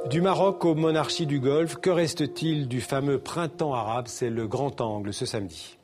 Du Maroc aux monarchies du Golfe, que reste-t-il du fameux printemps arabe? C'est le grand angle ce samedi.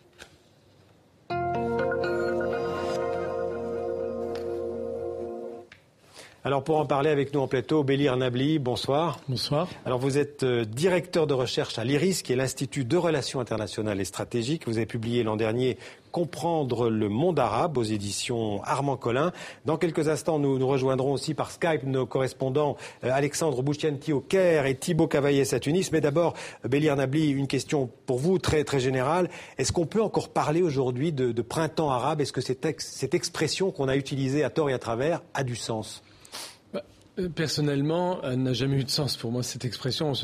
Alors pour en parler avec nous en plateau, Bélir Nabli, bonsoir. Bonsoir. Alors vous êtes directeur de recherche à l'IRIS, qui est l'Institut de Relations internationales et stratégiques. Vous avez publié l'an dernier Comprendre le monde arabe aux éditions Armand Collin. Dans quelques instants, nous rejoindrons aussi par Skype nos correspondants Alexandre Bouchianti au Caire et Thibaut Cavaillès à Tunis. Mais d'abord, Bélir Nabli, une question pour vous très, très générale. Est-ce qu'on peut encore parler aujourd'hui de printemps arabe? Est-ce que cette expression qu'on a utilisée à tort et à travers a du sens? Personnellement, elle n'a jamais eu de sens pour moi, cette expression,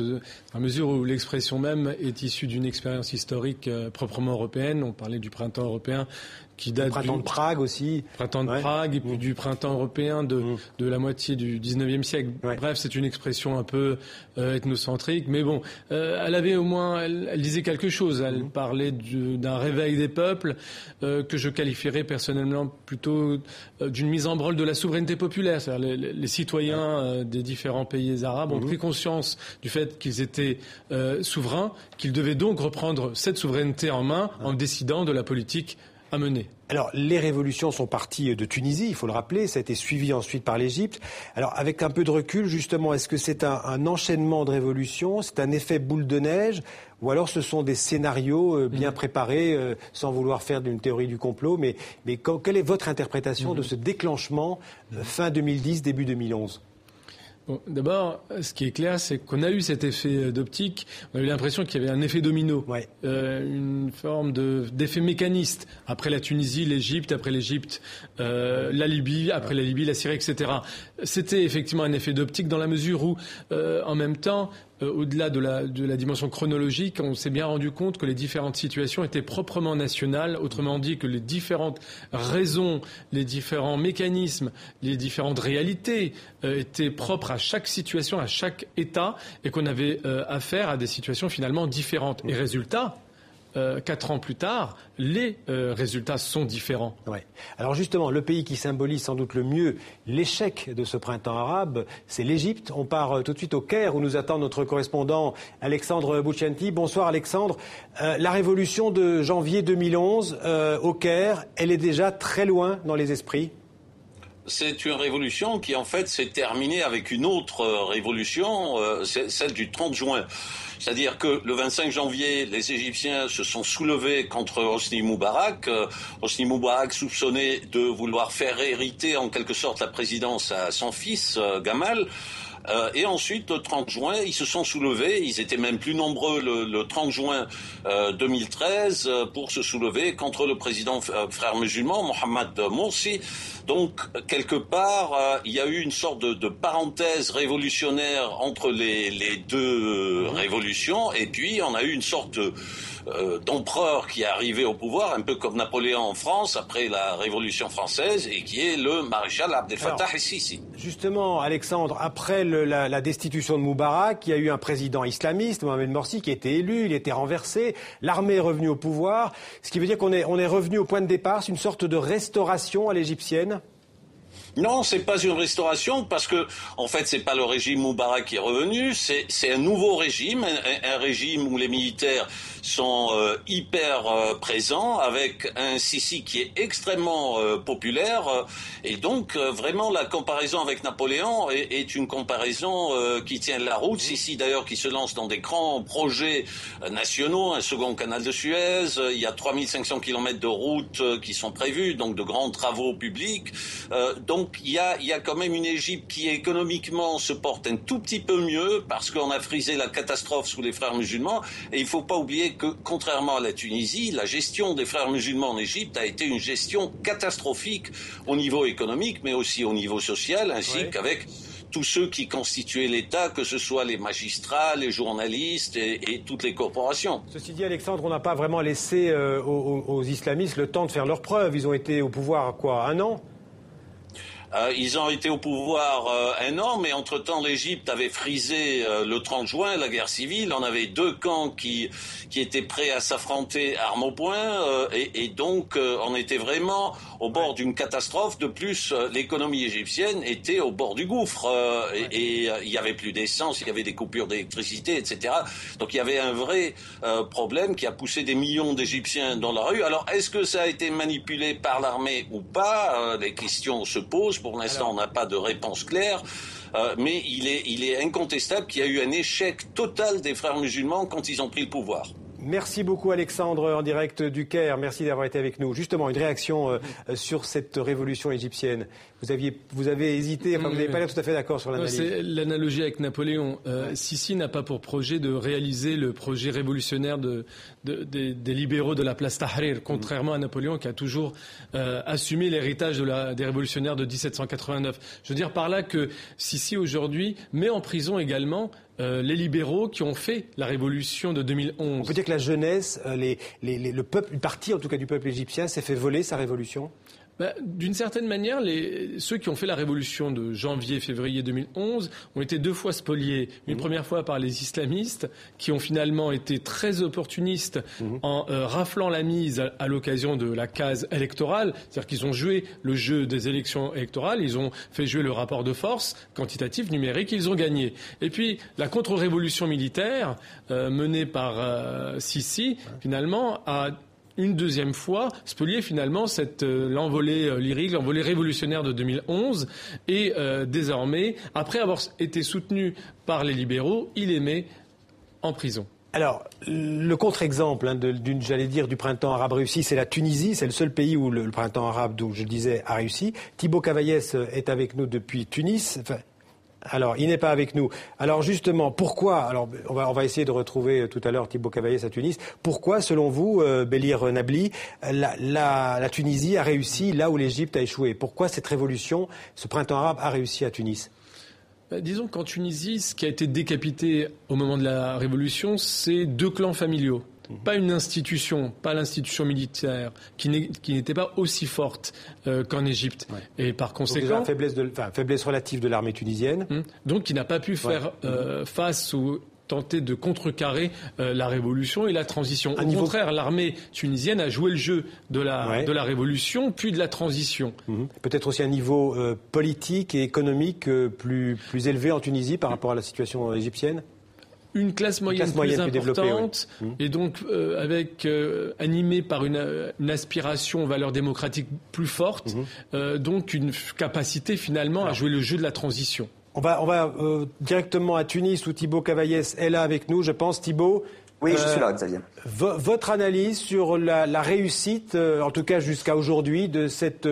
à mesure où l'expression même est issue d'une expérience historique proprement européenne. On parlait du printemps européen qui date du printemps de Prague aussi. Printemps de Prague et puis du printemps européen de la moitié du 19e siècle. Ouais. Bref, c'est une expression un peu ethnocentrique, mais bon, elle avait au moins, elle disait quelque chose. Elle parlait d'un réveil des peuples que je qualifierais personnellement plutôt d'une mise en branle de la souveraineté populaire. C'est-à-dire les citoyens des différents pays arabes ont pris conscience du fait qu'ils étaient souverains, qu'ils devaient donc reprendre cette souveraineté en main en décidant de la politique à mener. Alors, les révolutions sont parties de Tunisie, il faut le rappeler, ça a été suivi ensuite par l'Égypte. Alors, avec un peu de recul, justement, est-ce que c'est un enchaînement de révolutions, c'est un effet boule de neige, ou alors ce sont des scénarios bien préparés, sans vouloir faire d'une théorie du complot, mais quelle est votre interprétation de ce déclenchement fin 2010, début 2011 ? Bon, d'abord, ce qui est clair, c'est qu'on a eu cet effet d'optique. On a eu l'impression qu'il y avait un effet domino, une forme d'effet mécaniste. Après la Tunisie, l'Égypte, après l'Égypte, la Libye, après la Libye, la Syrie, etc. C'était effectivement un effet d'optique dans la mesure où, en même temps, au-delà de la dimension chronologique, on s'est bien rendu compte que les différentes situations étaient proprement nationales, autrement dit que les différentes raisons, les différents mécanismes, les différentes réalités étaient propres à chaque situation, à chaque État, et qu'on avait affaire à des situations finalement différentes. Et résultat, 4 ans plus tard, les résultats sont différents. Ouais. Alors justement, le pays qui symbolise sans doute le mieux l'échec de ce printemps arabe, c'est l'Égypte. On part tout de suite au Caire où nous attend notre correspondant Alexandre Bouchianti. Bonsoir Alexandre. La révolution de janvier 2011 au Caire, elle est déjà très loin dans les esprits. C'est une révolution qui en fait s'est terminée avec une autre révolution, celle du 30 juin. C'est-à-dire que le 25 janvier, les Égyptiens se sont soulevés contre Hosni Moubarak. Hosni Moubarak soupçonné de vouloir faire hériter en quelque sorte la présidence à son fils, Gamal. Et ensuite, le 30 juin, ils se sont soulevés. Ils étaient même plus nombreux le 30 juin 2013 pour se soulever contre le président frère musulman, Mohamed Morsi. Donc, quelque part, il y a eu une sorte de parenthèse révolutionnaire entre les deux révolutions. Et puis, on a eu une sorte d'empereur qui est arrivé au pouvoir, un peu comme Napoléon en France, après la Révolution française, et qui est le maréchal Abdel Fattah el-Sisi. Justement, Alexandre, après la destitution de Moubarak, il y a eu un président islamiste, Mohamed Morsi, qui a été élu, il a été renversé, l'armée est revenue au pouvoir, ce qui veut dire qu'on est revenu au point de départ, c'est une sorte de restauration à l'égyptienne. Non, c'est pas une restauration parce que, en fait, c'est pas le régime Moubarak qui est revenu, c'est un nouveau régime, un régime où les militaires sont hyper présents, avec un Sisi qui est extrêmement populaire, et donc vraiment la comparaison avec Napoléon est une comparaison qui tient la route. Sisi d'ailleurs qui se lance dans des grands projets nationaux, un second canal de Suez, il y a 3500 km de routes qui sont prévus, donc de grands travaux publics. Donc il y a quand même une Égypte qui économiquement se porte un tout petit peu mieux parce qu'on a frisé la catastrophe sous les frères musulmans, et il ne faut pas oublier que contrairement à la Tunisie, la gestion des frères musulmans en Égypte a été une gestion catastrophique au niveau économique mais aussi au niveau social, ainsi qu'avec tous ceux qui constituaient l'État, que ce soit les magistrats, les journalistes et toutes les corporations. Ceci dit, Alexandre, on n'a pas vraiment laissé aux islamistes le temps de faire leurs preuves. Ils ont été au pouvoir, un an ? Ils ont été au pouvoir un an, mais entre-temps, l'Égypte avait frisé le 30 juin, la guerre civile. On avait deux camps qui étaient prêts à s'affronter armes au poing, et donc on était vraiment au bord d'une catastrophe. De plus, l'économie égyptienne était au bord du gouffre, et il y avait plus d'essence, il y avait des coupures d'électricité, etc. Donc il y avait un vrai problème qui a poussé des millions d'Égyptiens dans la rue. Alors, est-ce que ça a été manipulé par l'armée ou pas? Les questions se posent. Pour l'instant, on n'a pas de réponse claire. Mais il est incontestable qu'il y a eu un échec total des frères musulmans quand ils ont pris le pouvoir. Merci beaucoup Alexandre en direct du Caire. Merci d'avoir été avec nous. Justement, une réaction sur cette révolution égyptienne. Vous avez hésité, vous n'avez pas l'air tout à fait d'accord sur l'analyse. C'est l'analogie avec Napoléon. Sissi n'a pas pour projet de réaliser le projet révolutionnaire des libéraux de la place Tahrir, contrairement à Napoléon qui a toujours assumé l'héritage des révolutionnaires de 1789. Je veux dire par là que Sissi aujourd'hui met en prison également les libéraux qui ont fait la révolution de 2011. On peut dire que la jeunesse, le peuple, une partie en tout cas du peuple égyptien s'est fait voler sa révolution? D'une certaine manière, ceux qui ont fait la révolution de janvier-février 2011 ont été deux fois spoliés. Une première fois par les islamistes qui ont finalement été très opportunistes en raflant la mise à l'occasion de la case électorale. C'est-à-dire qu'ils ont joué le jeu des élections électorales, ils ont fait jouer le rapport de force quantitatif, numérique, ils ont gagné. Et puis la contre-révolution militaire menée par Sissi, finalement, a une deuxième fois spolier finalement l'envolée lyrique, l'envolée révolutionnaire de 2011 et désormais, après avoir été soutenu par les libéraux, il est mis en prison. Alors, le contre-exemple du printemps arabe réussi, c'est la Tunisie. C'est le seul pays où le printemps arabe, dont je disais, a réussi. Thibaut Cavaillès est avec nous depuis Tunis. Alors, il n'est pas avec nous. Alors, justement, pourquoi? Alors, on va essayer de retrouver tout à l'heure Thibaut Cavaillès à Tunis. Pourquoi, selon vous, Bélir Nabli, la Tunisie a réussi là où l'Égypte a échoué? Pourquoi cette révolution, ce printemps arabe, a réussi à Tunis? Disons qu'en Tunisie, ce qui a été décapité au moment de la révolution, c'est deux clans familiaux. Pas une institution, pas l'institution militaire, qui n'était pas aussi forte qu'en Égypte. Ouais. Et par conséquent... Donc déjà, faiblesse relative de l'armée tunisienne. Donc qui n'a pas pu faire face ou tenter de contrecarrer la révolution et la transition. Au contraire, l'armée tunisienne a joué le jeu de la révolution, puis de la transition. Peut-être aussi un niveau politique et économique plus élevé en Tunisie par rapport à la situation égyptienne? Une classe moyenne plus importante, et donc animée par une aspiration aux valeurs démocratiques plus forte, donc une capacité finalement à jouer le jeu de la transition. On va directement à Tunis où Thibaut Cavaillès est là avec nous, je pense. Thibaut, oui, je suis là, Xavier. Votre analyse sur la réussite, en tout cas jusqu'à aujourd'hui, de cette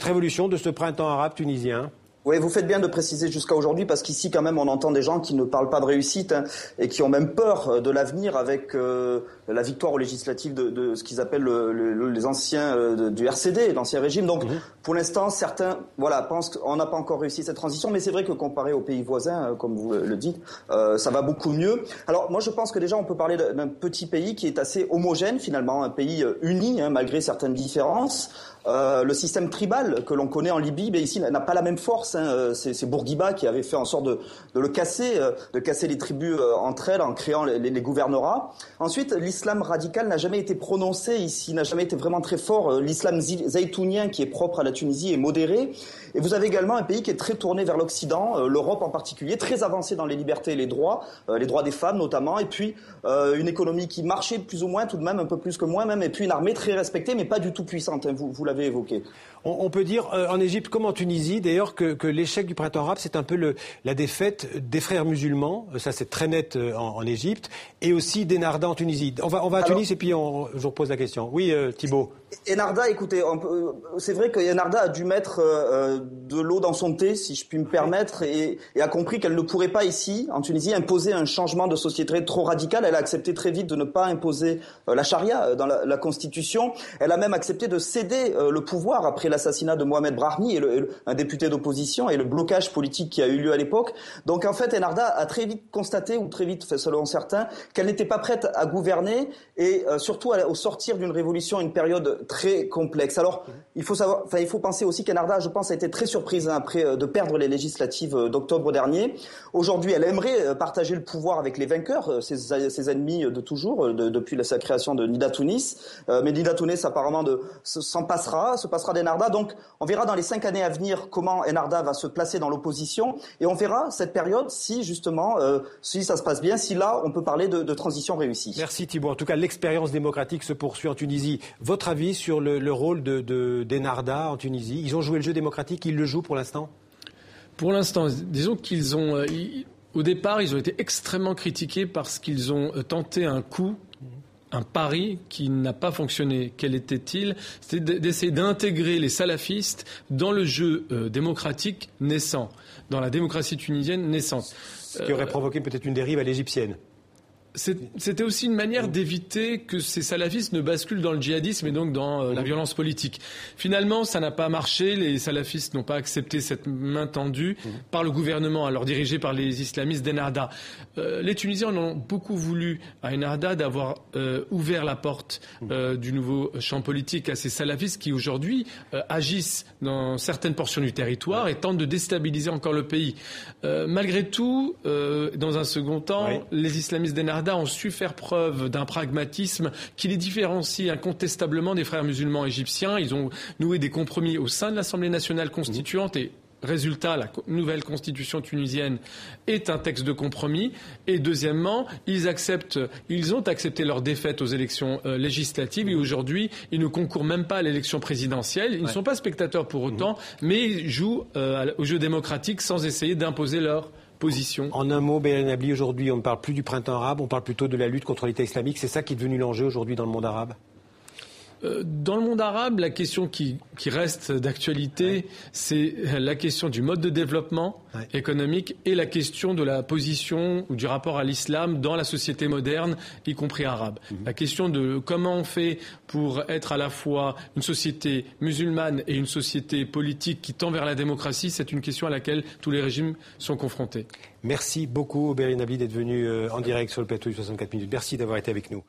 révolution, de ce printemps arabe tunisien? Oui, vous faites bien de préciser jusqu'à aujourd'hui parce qu'ici, quand même, on entend des gens qui ne parlent pas de réussite et qui ont même peur de l'avenir avec la victoire aux législatives de ce qu'ils appellent les anciens du RCD, l'ancien régime. Donc, pour l'instant, certains pensent qu'on n'a pas encore réussi cette transition, mais c'est vrai que comparé aux pays voisins, comme vous le dites, ça va beaucoup mieux. Alors, moi, je pense que déjà, on peut parler d'un petit pays qui est assez homogène, finalement, un pays uni, malgré certaines différences. Le système tribal que l'on connaît en Libye, mais ici n'a pas la même force. C'est Bourguiba qui avait fait en sorte de le casser, de casser les tribus entre elles en créant les gouvernorats. Ensuite, l'islam radical n'a jamais été prononcé ici, n'a jamais été vraiment très fort. L'islam zaïtounien qui est propre à la Tunisie est modéré. Et vous avez également un pays qui est très tourné vers l'Occident, l'Europe en particulier, très avancé dans les libertés et les droits des femmes notamment, et puis une économie qui marchait plus ou moins, tout de même un peu plus que moi même, et puis une armée très respectée, mais pas du tout puissante, vous l'avez évoqué. On peut dire en Égypte comme en Tunisie d'ailleurs que l'échec du printemps arabe c'est un peu la défaite des frères musulmans, ça c'est très net en Égypte, et aussi d'Ennahda en Tunisie. On va à Tunis et puis je vous repose la question. Oui Thibaut. Ennahda, écoutez, c'est vrai que Ennahda a dû mettre de l'eau dans son thé, si je puis me permettre, et a compris qu'elle ne pourrait pas ici, en Tunisie, imposer un changement de société trop radical. Elle a accepté très vite de ne pas imposer la charia dans la Constitution. Elle a même accepté de céder le pouvoir après l'assassinat de Mohamed Brahmi, un député d'opposition, et le blocage politique qui a eu lieu à l'époque. Donc en fait, Ennahdha a très vite constaté, ou très vite selon certains, qu'elle n'était pas prête à gouverner et surtout au sortir d'une révolution, une période très complexe. Alors il faut penser aussi qu'Ennahdha, je pense, a été très surprise après de perdre les législatives d'octobre dernier. Aujourd'hui, elle aimerait partager le pouvoir avec les vainqueurs, ses ennemis de toujours, depuis sa création de Nida Tounis. Mais Nida Tounis apparemment se passera d'Ennahdha. Donc on verra dans les 5 années à venir comment Ennahdha va se placer dans l'opposition, et on verra cette période si justement, si ça se passe bien, si là on peut parler de transition réussie. Merci Thibault. En tout cas, l'expérience démocratique se poursuit en Tunisie. Votre avis sur le rôle d'Ennahdha en Tunisie? Ils ont joué le jeu démocratique, ils le jouent pour l'instant? Pour l'instant, disons qu'ils ont... au départ, ils ont été extrêmement critiqués parce qu'ils ont tenté un pari qui n'a pas fonctionné. Quel était-il? C'était d'essayer d'intégrer les salafistes dans le jeu démocratique naissant, dans la démocratie tunisienne naissante. Ce qui aurait provoqué peut-être une dérive à l'égyptienne. C'était aussi une manière d'éviter que ces salafistes ne basculent dans le djihadisme et donc dans la violence politique. Finalement, ça n'a pas marché. Les salafistes n'ont pas accepté cette main tendue par le gouvernement, alors dirigé par les islamistes d'Ennahdha. Les Tunisiens en ont beaucoup voulu à Ennahdha d'avoir ouvert la porte du nouveau champ politique à ces salafistes qui aujourd'hui agissent dans certaines portions du territoire et tentent de déstabiliser encore le pays. Malgré tout, dans un second temps, les islamistes d'Ennahdha ont su faire preuve d'un pragmatisme qui les différencie incontestablement des frères musulmans égyptiens. Ils ont noué des compromis au sein de l'Assemblée nationale constituante et résultat, la nouvelle constitution tunisienne est un texte de compromis. Et deuxièmement, ils ont accepté leur défaite aux élections législatives et aujourd'hui, ils ne concourent même pas à l'élection présidentielle. Ils ne sont pas spectateurs pour autant, mais ils jouent au jeu démocratique sans essayer d'imposer leur position. En un mot, Berin Habli, aujourd'hui, on ne parle plus du printemps arabe, on parle plutôt de la lutte contre l'État islamique. C'est ça qui est devenu l'enjeu aujourd'hui dans le monde arabe? Dans le monde arabe, la question qui reste d'actualité, c'est la question du mode de développement économique et la question de la position ou du rapport à l'islam dans la société moderne, y compris arabe. La question de comment on fait pour être à la fois une société musulmane et une société politique qui tend vers la démocratie, c'est une question à laquelle tous les régimes sont confrontés. Merci beaucoup, Berin Habli, d'être venu en direct sur le plateau du 64 minutes. Merci d'avoir été avec nous.